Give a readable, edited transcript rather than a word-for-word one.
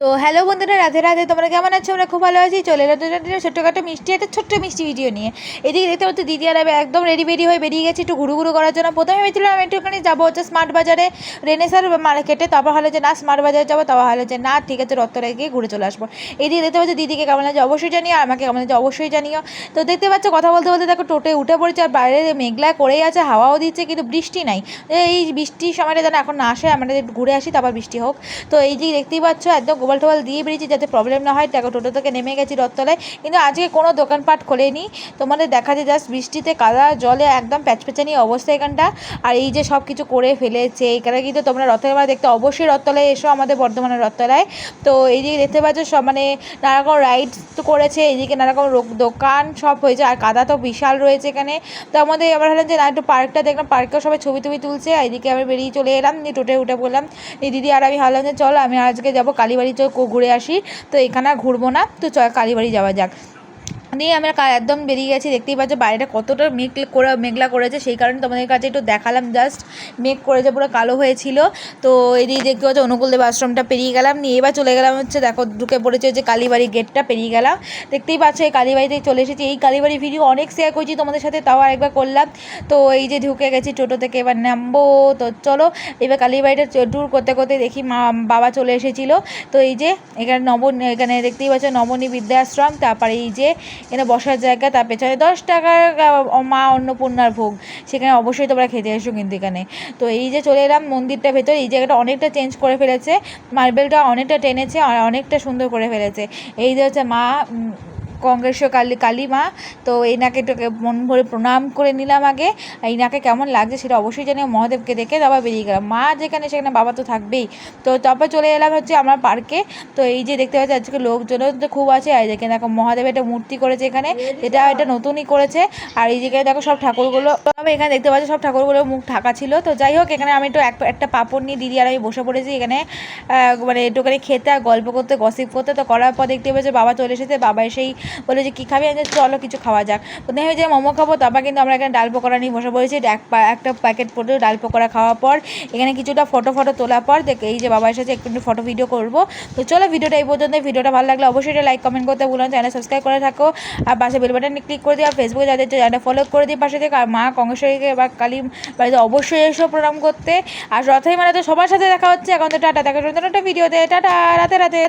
তো হ্যালো বন্ধুরা, রাধে রাধে। তোমরা কেমন আছো? আমরা খুব ভালো আছি। চলে এলো ছোট্টখাটো একটা ছোট্ট মিষ্টি ভিডিও নিয়ে। এদিকে দেখতে পাচ্ছি দিদি আর আমি একদম রেডি হয়ে বেরিয়ে গেছি একটু ঘুরু করার জন্য। প্রথমে ভেবেছিলাম আমি একটুখানি যাবো হচ্ছে স্মার্ট বাজারে, রেনেসার মার্কেটে। তারপর হলো যে না স্মার্ট বাজারে যাবো, তারপর হলো যে না ঠিক আছে রত্তরায় গিয়ে ঘুরে চলে আসবো। এদিকে দেখতে পাচ্ছি দিদিকে কেমন লাগছে অবশ্যই জানিও, আর আমাকে কেমন লাগছে অবশ্যই জানিও। তো দেখতে পাচ্ছ কথা বলতে বলতে দেখো টোটে উঠে পড়েছে, আর বাইরে মেঘলা করেই আছে, হাওয়াও দিচ্ছে কিন্তু বৃষ্টি নাই। এই বৃষ্টির সময়টা যেন এখন না আসে, আমরা একটু ঘুরে আসি তারপর বৃষ্টি হোক। তো এই যে দেখতেই পাচ্ছ একদম গোপাল টোবাল দিয়ে বেরিয়েছি যাতে প্রবলেম না হয়। দেখো টোটো থেকে নেমে গেছি রথতলায়, কিন্তু আজকে কোনো দোকানপাট খোলেনি। তোমাদের দেখা যায় জাস্ট বৃষ্টিতে কাদা জলে একদম প্যাচপ্যাচানি অবস্থা এখানটা। আর এই যে সব কিছু করে ফেলেছে এখানে, কিন্তু তোমরা রথের মেলা দেখতে অবশ্যই রথতলায় এসো, আমাদের বর্ধমানের রথতলায়। তো এইদিকে দেখতে পাচ্ছ সব মানে নানা রকম রাইডস তো করেছে, এইদিকে নানা রকম দোকান সব হয়েছে, আর কাদা তো বিশাল রয়েছে এখানে। তো আমাদের আমরা হলাম যে না একটু পার্কটা দেখলাম, পার্কেও সবাই ছবি টবি তুলছে। এইদিকে আমি বেরিয়ে চলে এলাম, নিয়ে টোটোয় উঠে পড়লাম। এই দিদি আর আমি ভাবলাম যে চল আমি আজকে যাবো কালীবাড়ি, চল ঘুরে আসি। তো এখানে আর ঘুরবো না, তো চল কালীবাড়ি যাওয়া যাক। নিয়ে আমরা একদম বেরিয়ে গেছি। দেখতেই পাচ্ছ বাইরেটা কতটা মেঘলা করেছে, সেই কারণে তোমাদের কাছে একটু দেখালাম। জাস্ট মেঘ করেছে, পুরো কালো হয়েছিল। তো এদিকে দেখতে পাচ্ছ অনুকূলদেব আশ্রমটা পেরিয়ে গেলাম, নিয়ে এবার চলে গেলাম হচ্ছে দেখো ঢুকে পড়েছে যে কালীবাড়ি গেটটা পেরিয়ে গেলাম। দেখতেই পাচ্ছ এই কালীবাড়িতে চলে এসেছি। এই কালীবাড়ি ভিডিও অনেক শেয়ার করছি তোমাদের সাথে, তাও আরেকবার করলাম। তো এই যে ঢুকে গেছি টোটো থেকে, এবার নামবো। তো চলো এবার কালীবাড়িটা ট্যুর করতে করতে দেখি বাবা চলে এসেছিলো। তো এই যে এখানে দেখতেই পাচ্ছ নবনী বৃদ্ধাশ্রম। তারপরে এই যে এখানে বসার জায়গা, তার পেছনে 10 টাকার মা অন্নপূর্ণার ভোগ, সেখানে অবশ্যই তোমরা খেতে এসো কিন্তু এখানে। তো এই যে চলে এলাম মন্দিরটার ভেতর। এই জায়গাটা অনেকটা চেঞ্জ করে ফেলেছে, মার্বেলটা অনেকটা টেনেছে আর অনেকটা সুন্দর করে ফেলেছে। এই যে হচ্ছে মা কংগ্রেসীয় কালী মা। তো এনাকে তোকে মন ভরে প্রণাম করে নিলাম আগে। এনাকে কেমন লাগছে সেটা অবশ্যই জানি। মহাদেবকে দেখে তারপর বেরিয়ে গেলাম। মা যেখানে সেখানে বাবা তো থাকবেই। তো তারপর চলে এলাম হচ্ছে আমার পার্কে। তো এই যে দেখতে পাচ্ছি আজকে লোকজনও তো খুব আছে। আর দেখে দেখো মহাদেবের একটা মূর্তি করেছে এখানে, এটা নতুনই করেছে। আর এই জায়গায় দেখো সব ঠাকুরগুলো, আমি এখানে দেখতে পাচ্ছি সব ঠাকুরগুলোর মুখ ঢাকা ছিল। তো যাই হোক এখানে আমি একটু একটা পাপড় নিয়ে দিদি আর আমি বসে পড়েছি এখানে, মানে একটুখানি খেতে আর গল্প করতে গসিপ করতে। তো করার পর দেখতে পাচ্ছি বাবা চলে এসেছে। বাবা এসেই বলে যে কী খাবি, আমি চলো কিছু খাওয়া যাক। প্রথমে হয়েছে মোমো খাবো, তারপর কিন্তু আমরা এখানে ডাল পকোড়া নিয়ে বসে পড়েছি। একটা প্যাকেট পরে ডাল পকোড়া খাওয়ার পর এখানে কিছুটা ফটো তোলার পর দেখে এই যে বাবা এসেছে, একটু ফটো ভিডিও করবো। তো চলো ভিডিওটা এই পর্যন্ত। ভিডিওটা ভালো লাগলে অবশ্যই লাইক কমেন্ট করতে ভুলো না, চ্যানেল সাবস্ক্রাইব করে থাকো, আর পাশে বেল বাটনে ক্লিক করে দিও। আর ফেসবুকে যাদের চ্যানেলটা ফলো করে দিই পাশে থেকে। আর মা কংগ্রেসীকে বা কালী বাড়িতে অবশ্যই এসো প্রণাম করতে। আর রথের মেলাতে সবার সাথে দেখা হচ্ছে। এখন তো টাটা, দেখা একটা ভিডিওতে, টাটা, রাতে রাতে।